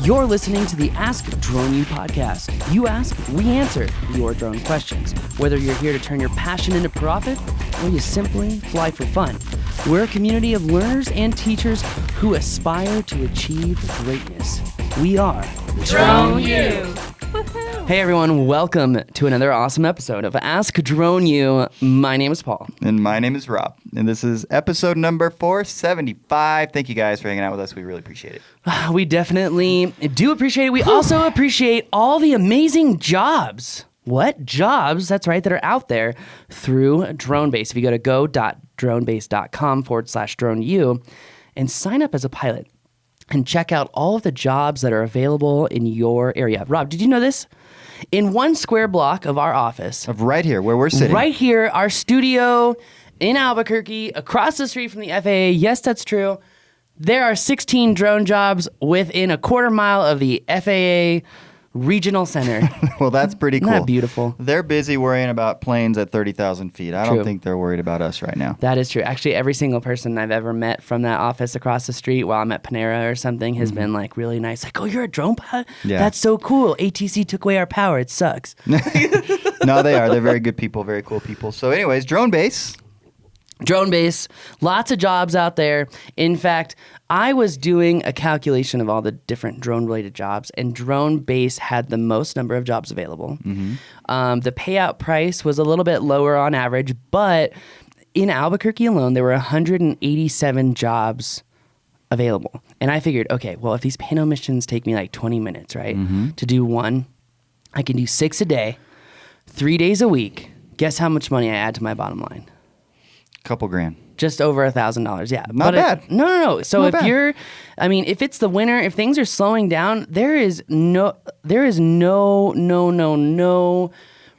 You're listening to the Ask Drone U podcast. You ask, we answer your drone questions. Whether you're here to turn your passion into profit or you simply fly for fun, we're a community of learners and teachers who aspire to achieve greatness. We are Drone U. Hey everyone, welcome to another awesome episode of Ask Drone U. My name is Paul. And my name is Rob. And this is episode number 475. Thank you guys for hanging out with us. We really appreciate it. We definitely do appreciate it. We also appreciate all the amazing jobs. What? Jobs, that's right, that are out there through DroneBase. If you go to go.dronebase.com/DroneU and sign up as a pilot and check out all of the jobs that are available in your area. Rob, did you know this? In one square block of our office. Of right here, where we're sitting. Right here, our studio in Albuquerque, across the street from the FAA. Yes, that's true. There are 16 drone jobs within a quarter mile of the FAA Regional Center. Well, that's pretty cool. Isn't that beautiful? They're busy worrying about planes at 30,000 feet. I don't think they're worried about us right now. That is true. Actually, every single person I've ever met from that office across the street while I'm at Panera or something has been like really nice. Like, oh, you're a drone pilot? Yeah. That's so cool. ATC took away our power. It sucks. No, they are. They're very good people, very cool people. So anyways, DroneBase. DroneBase, lots of jobs out there. In fact, I was doing a calculation of all the different drone-related jobs, and DroneBase had the most number of jobs available. The payout price was a little bit lower on average, but in Albuquerque alone, there were 187 jobs available. And I figured, okay, well, if these payload missions take me like 20 minutes, right, to do one, I can do 6 a day, 3 days a week. Guess how much money I add to my bottom line? Couple grand. Just over $1,000, yeah. Not bad. No. So Not bad. if it's the winter, if things are slowing down, there is no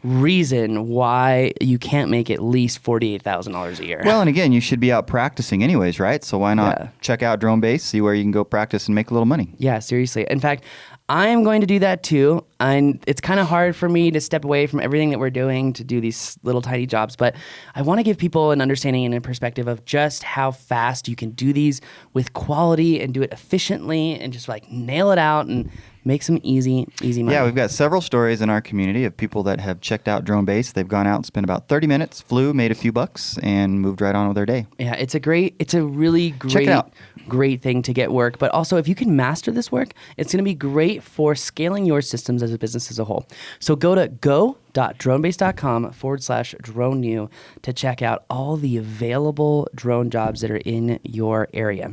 reason why you can't make at least $48,000 a year. Well, and again, you should be out practicing anyways, right? So why not check out DroneBase, see where you can go practice and make a little money. Yeah, seriously. In fact, I am going to do that too. And it's kind of hard for me to step away from everything that we're doing to do these little tiny jobs. But I want to give people an understanding and a perspective of just how fast you can do these with quality and do it efficiently and just like nail it out and make some easy money. Yeah, we've got several stories in our community of people that have checked out DroneBase. They've gone out and spent about 30 minutes, flew, made a few bucks, and moved right on with their day. Yeah, it's a really great thing to get work. But also, if you can master this work, it's going to be great for scaling your systems as a business as a whole. So go to go.dronebase.com/DroneU to check out all the available drone jobs that are in your area.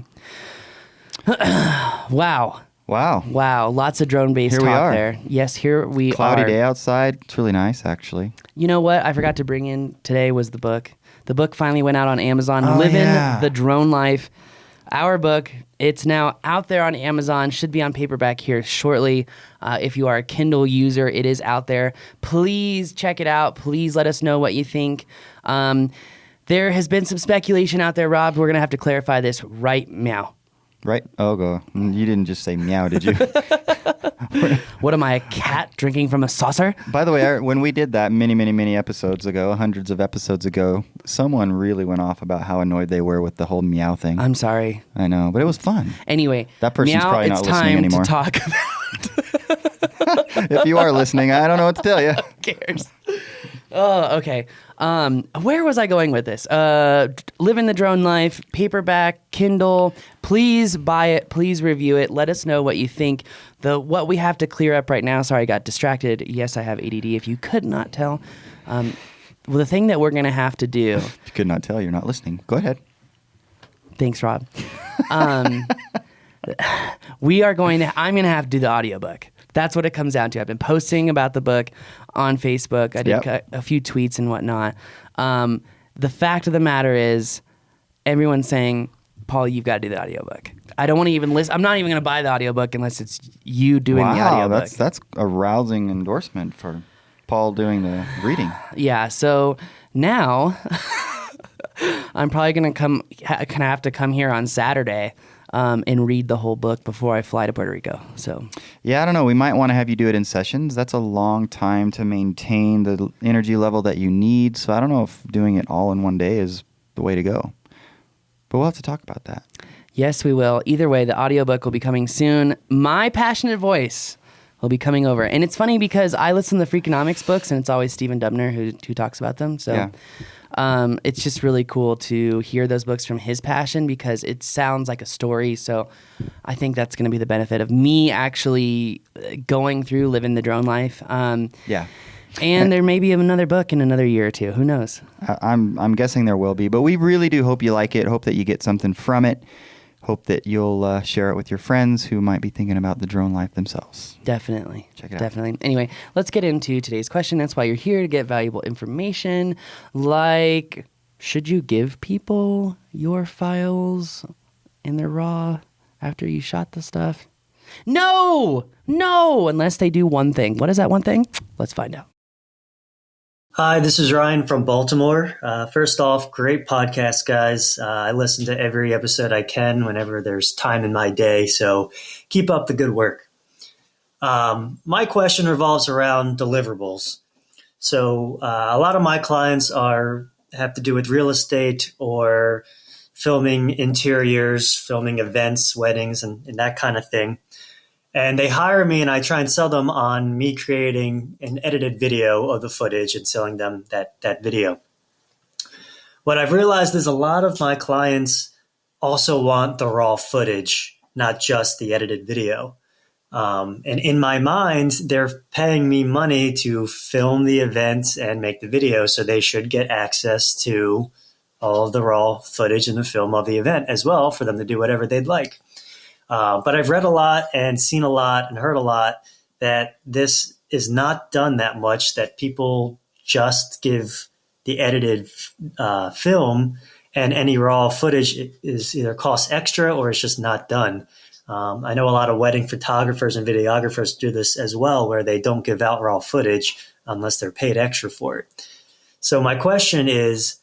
Wow. Lots of DroneBase talk there. Yes, here we are. Cloudy day outside. It's really nice, actually. You know what I forgot to bring in today was the book. The book finally went out on Amazon. Livin, the Drone Life. Our book, it's now out there on Amazon, should be on paperback here shortly. If you are a Kindle user, it is out there. Please check it out. Please let us know what you think. There has been some speculation out there, Rob. We're going to have to clarify this right meow. Right? Oh, go. You didn't just say meow, did you? What am I, a cat drinking from a saucer? By the way, when we did that many episodes ago, hundreds of episodes ago, someone really went off about how annoyed they were with the whole meow thing. I'm sorry. I know, but it was fun. Anyway, that person's meow, probably not listening anymore. It's time to talk about. If you are listening, I don't know what to tell you. Who cares? Oh, okay. Where was I going with this? Livin the Drone Life, paperback, Kindle. Please buy it. Please review it. Let us know what you think. What we have to clear up right now. Sorry, I got distracted. Yes, I have ADD. If you could not tell, the thing that we're going to have to do. If you could not tell, you're not listening. Go ahead. Thanks, Rob. I'm going to have to do the audiobook. That's what it comes down to. I've been posting about the book on Facebook. I did a few tweets and whatnot. The fact of the matter is, everyone's saying, Paul, you've got to do the audiobook. I don't want to even listen. I'm not even going to buy the audiobook unless it's you doing the audiobook. That's a rousing endorsement for Paul doing the reading. Yeah, so now I'm probably going to have to come here on Saturday and read the whole book before I fly to Puerto Rico. So yeah, I don't know. We might want to have you do it in sessions. That's a long time to maintain the energy level that you need. So I don't know if doing it all in one day is the way to go. But we'll have to talk about that. Yes, we will. Either way, the audiobook will be coming soon. My passionate voice will be coming over. And it's funny because I listen to the Freakonomics books, and it's always Stephen Dubner who talks about them. So it's just really cool to hear those books from his passion because it sounds like a story. So I think that's going to be the benefit of me actually going through living the drone life. And there may be another book in another year or two. Who knows? I'm guessing there will be. But we really do hope you like it. Hope that you get something from it. Hope that you'll share it with your friends who might be thinking about the drone life themselves. Definitely. Check it out. Definitely. Anyway, let's get into today's question. That's why you're here, to get valuable information. Like, should you give people your files in their RAW after you shot the stuff? No, unless they do one thing. What is that one thing? Let's find out. Hi, this is Ryan from Baltimore. First off, great podcast, guys. I listen to every episode I can whenever there's time in my day, so keep up the good work. My question revolves around deliverables. So a lot of my clients have to do with real estate or filming interiors, filming events, weddings, and that kind of thing. And they hire me and I try and sell them on me creating an edited video of the footage and selling them that video. What I've realized is a lot of my clients also want the raw footage, not just the edited video. And in my mind, they're paying me money to film the event and make the video, so they should get access to all of the raw footage and the film of the event as well for them to do whatever they'd like. But I've read a lot and seen a lot and heard a lot that this is not done that much, that people just give the edited film and any raw footage is either costs extra or it's just not done. I know a lot of wedding photographers and videographers do this as well, where they don't give out raw footage unless they're paid extra for it. So my question is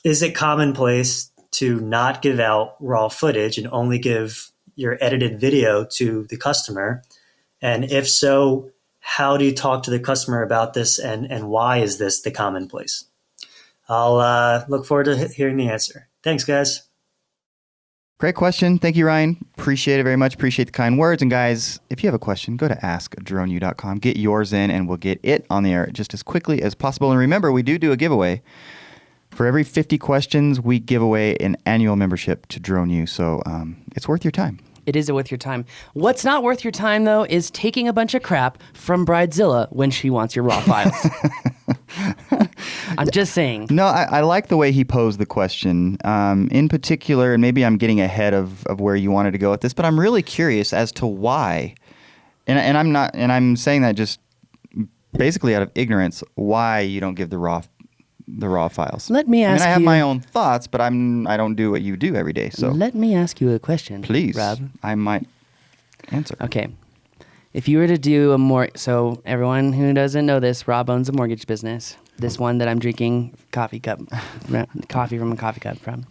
it commonplace to not give out raw footage and only give your edited video to the customer? And if so, how do you talk to the customer about this, and why is this the commonplace? I'll look forward to hearing the answer. Thanks, guys. Great question. Thank you, Ryan. Appreciate it very much. Appreciate the kind words. And guys, if you have a question, go to askdroneu.com. Get yours in, and we'll get it on the air just as quickly as possible. And remember, we do a giveaway. For every 50 questions, we give away an annual membership to Drone U. So it's worth your time. It is worth your time. What's not worth your time, though, is taking a bunch of crap from Bridezilla when she wants your raw files. I'm just saying. No, I like the way he posed the question. In particular, and maybe I'm getting ahead of where you wanted to go with this, but I'm really curious as to why. And I'm saying that just basically out of ignorance, why you don't give the raw files. Let me ask you. I have my own thoughts, but I don't do what you do every day. So let me ask you a question, please, Rob. I might answer. Okay. If you were to do so everyone who doesn't know this, Rob owns a mortgage business. This one that I'm drinking coffee from a coffee cup from.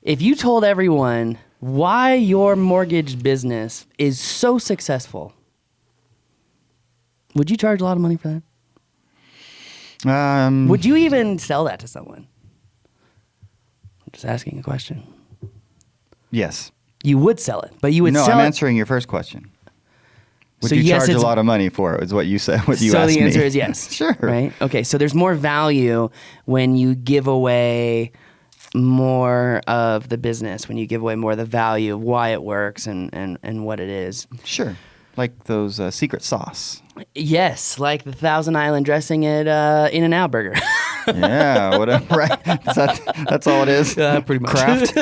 If you told everyone why your mortgage business is so successful, would you charge a lot of money for that? Would you even sell that to someone? I'm just asking a question. Yes. You would sell it, but you would sell it. No, I'm answering your first question. Would you charge a lot of money for it, is what you said, what you asked me. So the answer is yes. Sure. Right? Okay, so there's more value when you give away more of the business, when you give away more of the value of why it works and what it is. Sure. Like those secret sauce. Yes, like the Thousand Island dressing at In-N-Out Burger. Yeah, whatever. Right? That's all it is. Pretty much. Craft.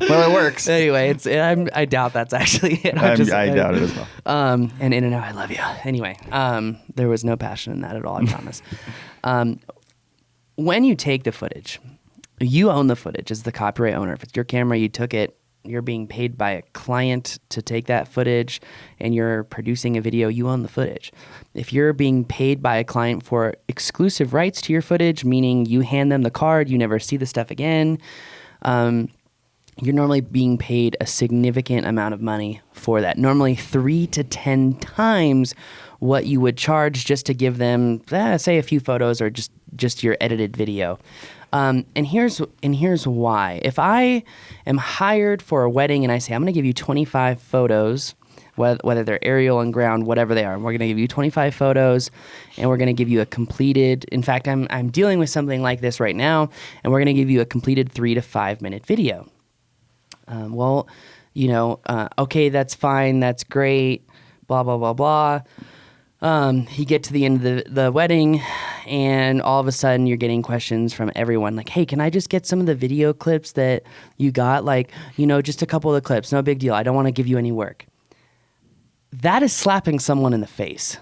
Well, it works. Anyway, I doubt that's actually it. I doubt it as well. And In-N-Out, I love you. Anyway, there was no passion in that at all, I promise. When you take the footage, you own the footage as the copyright owner. If it's your camera, you took it. You're being paid by a client to take that footage, and you're producing a video, you own the footage. If you're being paid by a client for exclusive rights to your footage, meaning you hand them the card, you never see the stuff again, you're normally being paid a significant amount of money for that. Normally 3 to 10 times what you would charge just to give them, say, a few photos or just your edited video. And here's why. If I am hired for a wedding and I say, I'm going to give you 25 photos, whether they're aerial and ground, whatever they are, we're going to give you 25 photos and we're going to give you a completed, in fact, I'm dealing with something like this right now, and we're going to give you a completed 3 to 5 minute video. Okay, that's fine, that's great, blah, blah, blah, blah. You get to the end of the wedding, and all of a sudden you're getting questions from everyone like, hey, can I just get some of the video clips that you got? Like, just a couple of the clips, no big deal. I don't want to give you any work. That is slapping someone in the face.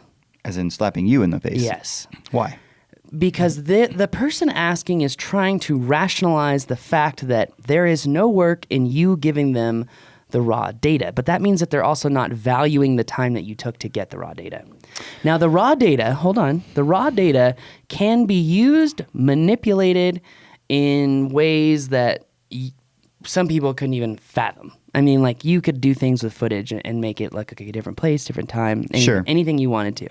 As in slapping you in the face? Yes. Why? Because the person asking is trying to rationalize the fact that there is no work in you giving them the raw data. But that means that they're also not valuing the time that you took to get the raw data. Now, the raw data can be used, manipulated in ways that some people couldn't even fathom. I mean, like, you could do things with footage and make it look like a different place, different time, anything you wanted to.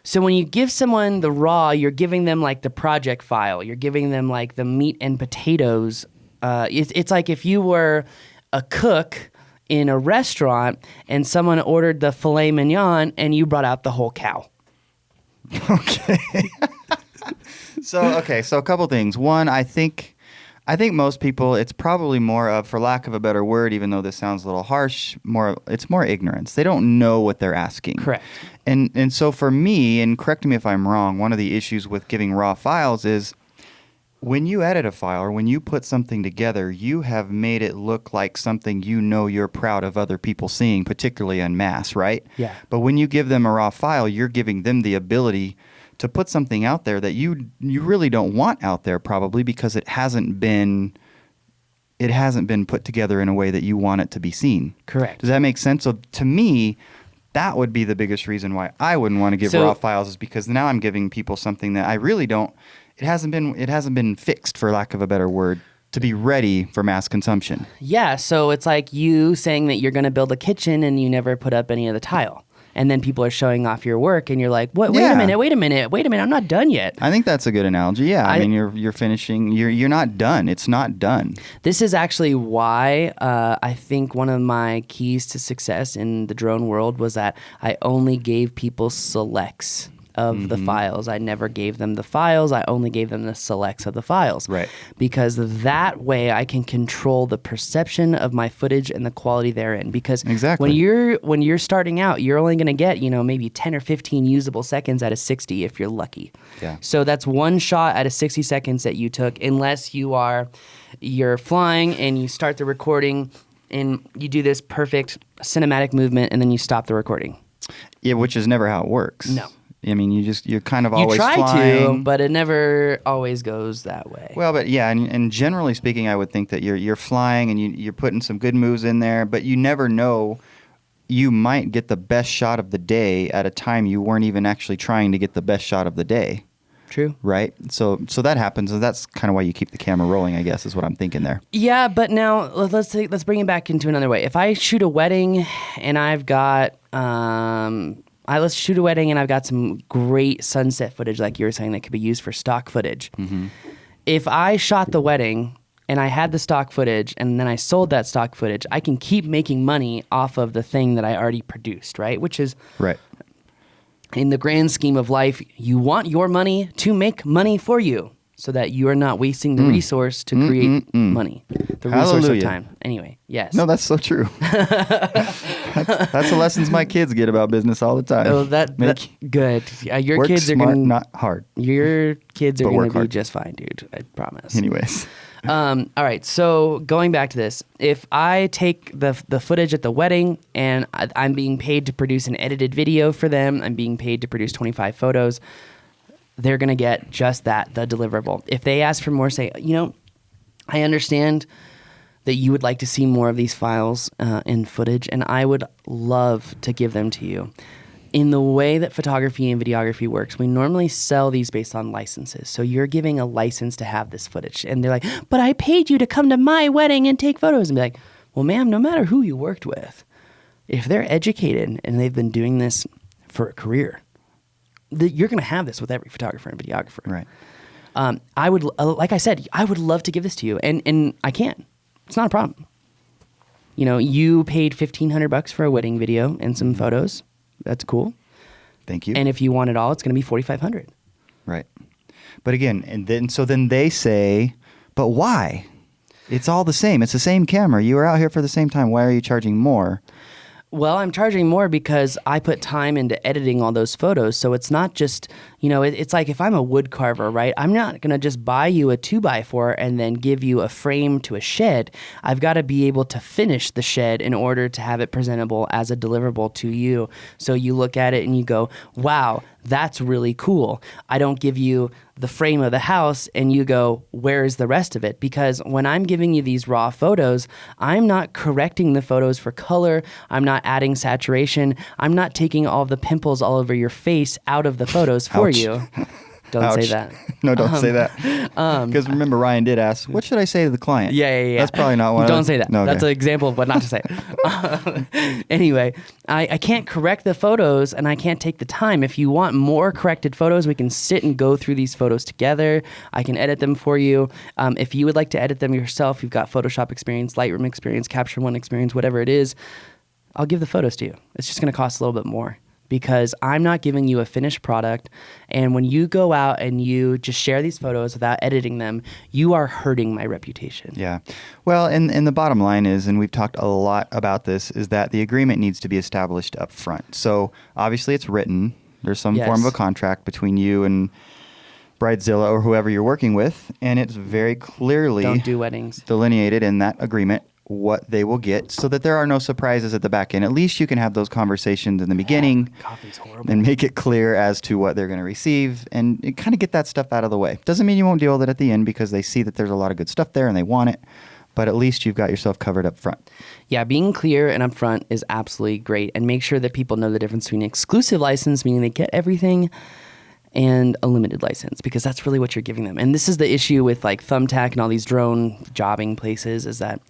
So when you give someone the raw, you're giving them like the project file. You're giving them like the meat and potatoes. It's like if you were a cook in a restaurant and someone ordered the filet mignon and you brought out the whole cow. Okay. So a couple things. One, I think most people, it's probably more of, for lack of a better word, even though this sounds a little harsh, it's more ignorance. They don't know what they're asking. Correct. And so for me, and correct me if I'm wrong, one of the issues with giving raw files is when you edit a file or when you put something together, you have made it look like something you're proud of other people seeing, particularly en masse, right? Yeah. But when you give them a raw file, you're giving them the ability to put something out there that you really don't want out there, probably because it hasn't been put together in a way that you want it to be seen. Correct. Does that make sense? So to me, that would be the biggest reason why I wouldn't want to give raw files, is because now I'm giving people something that I really don't. It hasn't been fixed, for lack of a better word, to be ready for mass consumption. Yeah. So it's like you saying that you're going to build a kitchen and you never put up any of the tile. And then people are showing off your work, and you're like, "What? Wait a minute! I'm not done yet." I think that's a good analogy. Yeah, I mean, you're finishing. You're not done. It's not done. This is actually why I think one of my keys to success in the drone world was that I only gave people selects of the files. I never gave them the files. I only gave them the selects of the files. Right. Because that way I can control the perception of my footage and the quality therein. Because exactly. when you're starting out, you're only going to get, maybe 10 or 15 usable seconds out of 60 if you're lucky. Yeah. So that's one shot out of 60 seconds that you took, unless you're flying and you start the recording and you do this perfect cinematic movement and then you stop the recording. Yeah, which is never how it works. No. I mean, you're kind of always flying. You try to, but it never always goes that way. Well, but yeah, and generally speaking, I would think that you're flying and you're putting some good moves in there, but you never know. You might get the best shot of the day at a time you weren't even actually trying to get the best shot of the day. True. Right? So that happens, and that's kind of why you keep the camera rolling, I guess, is what I'm thinking there. Yeah, but now let's bring it back into another way. If I shoot a wedding and I've got let's shoot a wedding and I've got some great sunset footage, like you were saying, that could be used for stock footage. Mm-hmm. If I shot the wedding and I had the stock footage and then I sold that stock footage, I can keep making money off of the thing that I already produced, right? Which is, right. In the grand scheme of life, you want your money to make money for you so that you are not wasting the resource to create money. The resource of time. Anyway, yes. No, that's so true. That's the lessons my kids get about business all the time. Oh, that's good. Your work kids are smart, gonna, not hard. Your kids are But going work to be hard. just fine, dude. I promise. Anyways. All right, so going back to this, if I take the footage at the wedding and I'm being paid to produce an edited video for them, I'm being paid to produce 25 photos, they're going to get just that, the deliverable. If they ask for more, say, I understand that you would like to see more of these files in footage, and I would love to give them to you. In the way that photography and videography works, we normally sell these based on licenses. So you're giving a license to have this footage. And they're like, but I paid you to come to my wedding and take photos. And be like, well, ma'am, no matter who you worked with, if they're educated and they've been doing this for a career, you're going to have this with every photographer and videographer. Right. I would, like I said, I would love to give this to you, and I can't. It's not a problem. You know, you paid $1,500 for a wedding video and some photos. That's cool. Thank you. And if you want it all, it's going to be $4,500. Right. But again, then they say, but why? It's all the same. It's the same camera. You were out here for the same time. Why are you charging more? Well, I'm charging more because I put time into editing all those photos. So it's not just, you know, it's like if I'm a wood carver, right? I'm not going to just buy you a 2x4 and then give you a frame to a shed. I've got to be able to finish the shed in order to have it presentable as a deliverable to you. So you look at it and you go, wow, that's really cool. I don't give you the frame of the house and you go, where's the rest of it? Because when I'm giving you these raw photos, I'm not correcting the photos for color. I'm not adding saturation. I'm not taking all the pimples all over your face out of the photos for Ouch. you. Don't Ouch. say that. No, don't say that. Because remember, Ryan did ask, what should I say to the client? Yeah. That's probably not one. Don't say that. No, That's okay. an example of what not to say. Anyway, I can't correct the photos and I can't take the time. If you want more corrected photos, we can sit and go through these photos together. I can edit them for you. If you would like to edit them yourself, you've got Photoshop experience, Lightroom experience, Capture One experience, whatever it is, I'll give the photos to you. It's just going to cost a little bit more, because I'm not giving you a finished product. And when you go out and you just share these photos without editing them, you are hurting my reputation. Yeah. Well, and the bottom line is, and we've talked a lot about this, is that the agreement needs to be established up front. So obviously it's written. There's some Yes. form of a contract between you and Bridezilla or whoever you're working with, and it's very clearly Don't do weddings. delineated in that agreement what they will get, so that there are no surprises at the back end. At least you can have those conversations in the beginning Coffee's horrible. and make it clear as to what they're going to receive and kind of get that stuff out of the way. Doesn't mean you won't deal with it at the end, because they see that there's a lot of good stuff there and they want it, but at least you've got yourself covered up front. Yeah, being clear and upfront is absolutely great. And make sure that people know the difference between an exclusive license, meaning they get everything, and a limited license, because that's really what you're giving them. And this is the issue with like Thumbtack and all these drone jobbing places, is that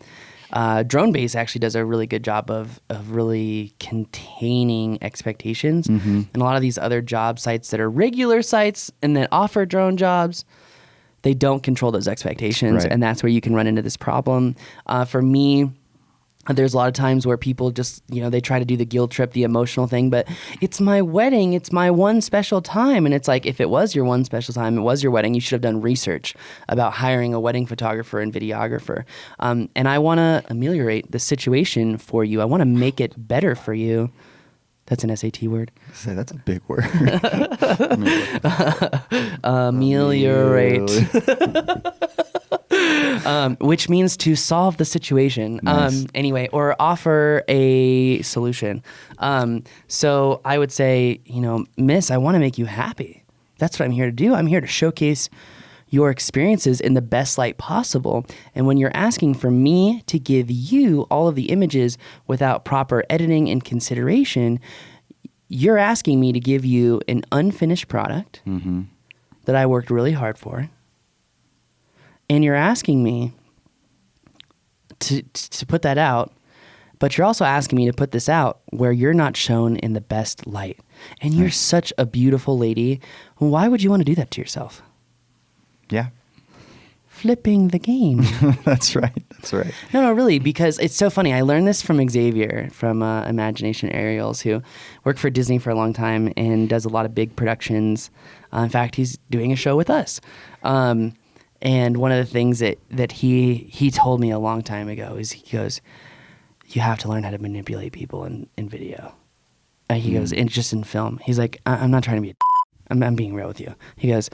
Drone Base actually does a really good job of really containing expectations. And a lot of these other job sites that are regular sites and that offer drone jobs, they don't control those expectations. Right. And that's where you can run into this problem. For me, there's a lot of times where people just, you know, they try to do the guilt trip, the emotional thing, but it's my wedding, it's my one special time. And it's like, if it was your one special time, it was your wedding, you should have done research about hiring a wedding photographer and videographer. And I want to ameliorate the situation for you. I want to make it better for you. That's an SAT word. Say, that's a big word. Ameliorate. Which means to solve the situation. Nice. Anyway, or offer a solution. So I would say, you know, Miss, I want to make you happy. That's what I'm here to do. I'm here to showcase your experiences in the best light possible. And when you're asking for me to give you all of the images without proper editing and consideration, you're asking me to give you an unfinished product that I worked really hard for. And you're asking me to put that out, but you're also asking me to put this out where you're not shown in the best light. And you're such a beautiful lady. Why would you want to do that to yourself? Yeah. Flipping the game. That's right. That's right. No, really, because it's so funny. I learned this from Xavier from Imagination Aerials, who worked for Disney for a long time and does a lot of big productions. In fact, he's doing a show with us. And one of the things that he told me a long time ago is, he goes, you have to learn how to manipulate people in video. He goes, and just in film. He's like, I'm not trying to be a I'm being real with you. He goes,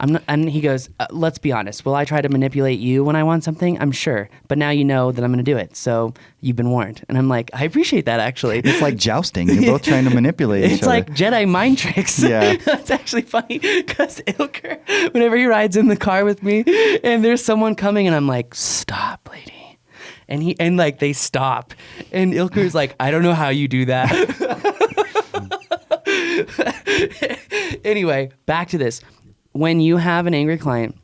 I'm not, and he goes, let's be honest. Will I try to manipulate you when I want something? I'm sure. But now you know that I'm going to do it. So you've been warned. And I'm like, I appreciate that, actually. It's like jousting. You're both trying to manipulate each It's other. like Jedi mind tricks. Yeah. That's actually funny, because Ilker, whenever he rides in the car with me and there's someone coming and I'm like, stop, lady. And like they stop. And Ilker's like, I don't know how you do that. Anyway, back to this. When you have an angry client,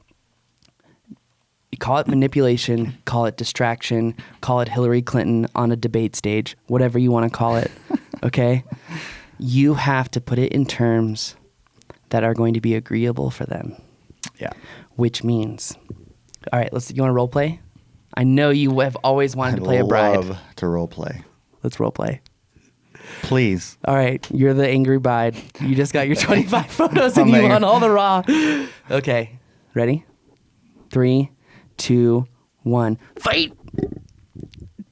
you call it manipulation, call it distraction, call it Hillary Clinton on a debate stage, whatever you want to call it, okay? You have to put it in terms that are going to be agreeable for them. Yeah. which means, all right, you want to role play? I know you have always wanted to play a bride. I love to role play. Let's role play. Please. All right, you're the angry bride. You just got your 25 photos and you want all the raw. Okay, ready? 3, 2, 1, fight!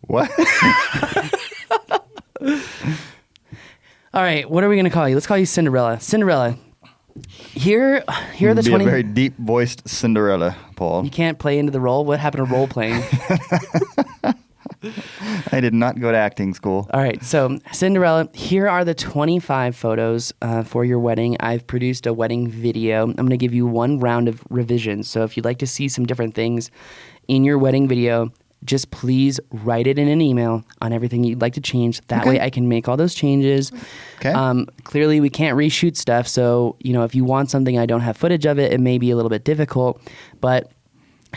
What? All right, what are we going to call you? Let's call you Cinderella. Cinderella, here are the 20... a very deep-voiced Cinderella, Paul. You can't play into the role? What happened to role playing? I did not go to acting school. All right, so Cinderella, here are the 25 photos for your wedding. I've produced a wedding video. I'm going to give you one round of revisions. So if you'd like to see some different things in your wedding video, just please write it in an email on everything you'd like to change. That way I can make all those changes. Okay. Clearly, we can't reshoot stuff. So, if you want something, I don't have footage of it, it may be a little bit difficult. But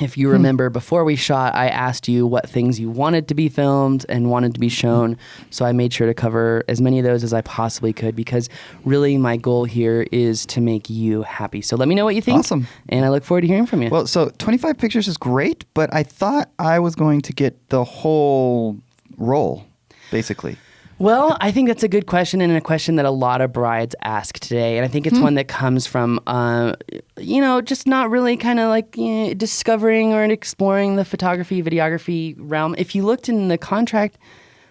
if you remember, before we shot, I asked you what things you wanted to be filmed and wanted to be shown. So I made sure to cover as many of those as I possibly could, because really my goal here is to make you happy. So let me know what you think. Awesome. And I look forward to hearing from you. Well, so 25 pictures is great, but I thought I was going to get the whole roll, basically. Well, I think that's a good question, and a question that a lot of brides ask today. And I think it's one that comes from, just not really kind of like discovering or exploring the photography, videography realm. If you looked in the contract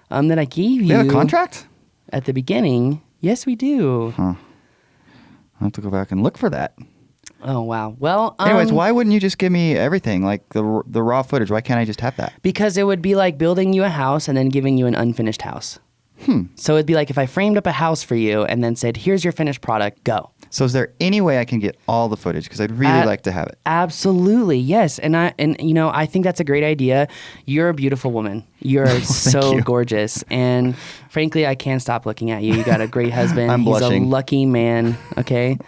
that I gave you. We have a contract? At the beginning. Yes, we do. Huh. I'll have to go back and look for that. Oh, wow. Well, anyways, why wouldn't you just give me everything, like the raw footage? Why can't I just have that? Because it would be like building you a house and then giving you an unfinished house. So it'd be like if I framed up a house for you and then said, here's your finished product, go. So is there any way I can get all the footage? Because I'd really like to have it. Absolutely, yes. And I think that's a great idea. You're a beautiful woman. You're so gorgeous. And frankly, I can't stop looking at you. You got a great husband. I'm blushing. He's a lucky man, okay?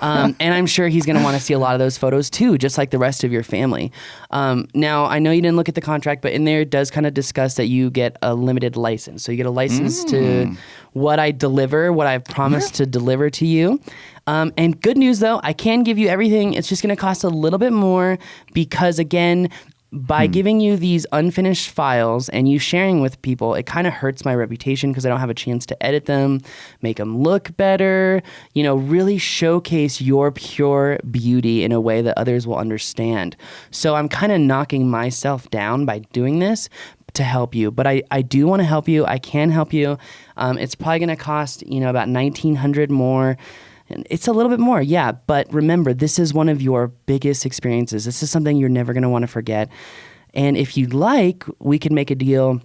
And I'm sure he's going to want to see a lot of those photos too, just like the rest of your family. Now, I know you didn't look at the contract, but in there it does kind of discuss that you get a limited license. So you get a license to what I deliver, what I've promised to deliver to you. And good news, though, I can give you everything. It's just going to cost a little bit more because, again, by giving you these unfinished files and you sharing with people, it kind of hurts my reputation because I don't have a chance to edit them, make them look better, really showcase your pure beauty in a way that others will understand. So I'm kind of knocking myself down by doing this to help you. But I do want to help you. I can help you. It's probably going to cost, about $1,900 more. It's a little bit more, yeah, but remember, this is one of your biggest experiences. This is something you're never going to want to forget. And if you'd like, we can make a deal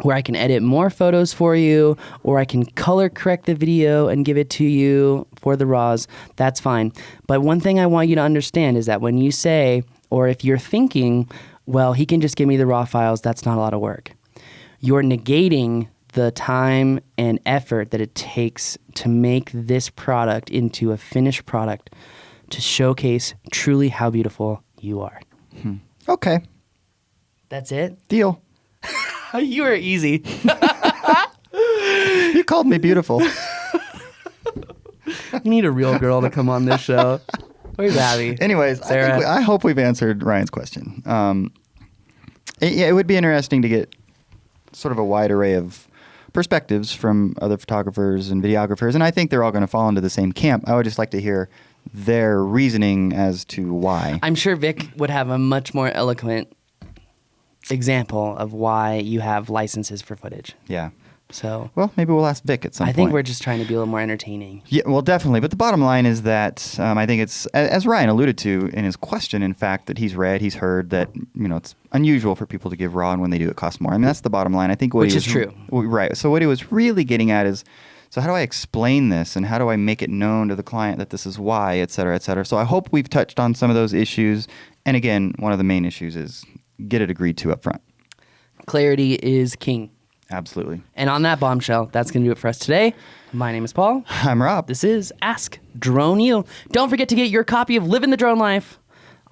where I can edit more photos for you, or I can color correct the video and give it to you for the raws. That's fine. But one thing I want you to understand is that when you say, or if you're thinking, well, he can just give me the raw files, that's not a lot of work. You're negating the time and effort that it takes to make this product into a finished product to showcase truly how beautiful you are. Okay. That's it? Deal. You were easy. You called me beautiful. You need a real girl to come on this show. Where's Abby? Anyways, Sarah? I hope we've answered Ryan's question. It would be interesting to get sort of a wide array of perspectives from other photographers and videographers, and I think they're all going to fall into the same camp. I would just like to hear their reasoning as to why. I'm sure Vic would have a much more eloquent example of why you have licenses for footage. Yeah. So, well, maybe we'll ask Vic at some point. I think we're just trying to be a little more entertaining. Yeah, well, definitely. But the bottom line is that I think it's, as Ryan alluded to in his question, in fact, that he's heard that, it's unusual for people to give raw, and when they do, it costs more. I mean, that's the bottom line. I think Which is true. Right. So what he was really getting at is, so how do I explain this, and how do I make it known to the client that this is why, et cetera, et cetera. So I hope we've touched on some of those issues. And again, one of the main issues is get it agreed to up front. Clarity is king. Absolutely. And on that bombshell, that's going to do it for us today. My name is Paul. I'm Rob. This is Ask Drone You. Don't forget to get your copy of Livin the Drone Life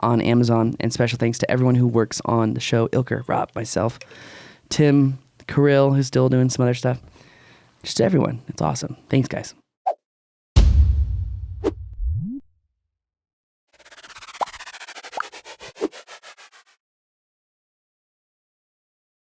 on Amazon. And special thanks to everyone who works on the show. Ilker, Rob, myself, Tim, Kirill, who's still doing some other stuff. Just everyone. It's awesome. Thanks, guys.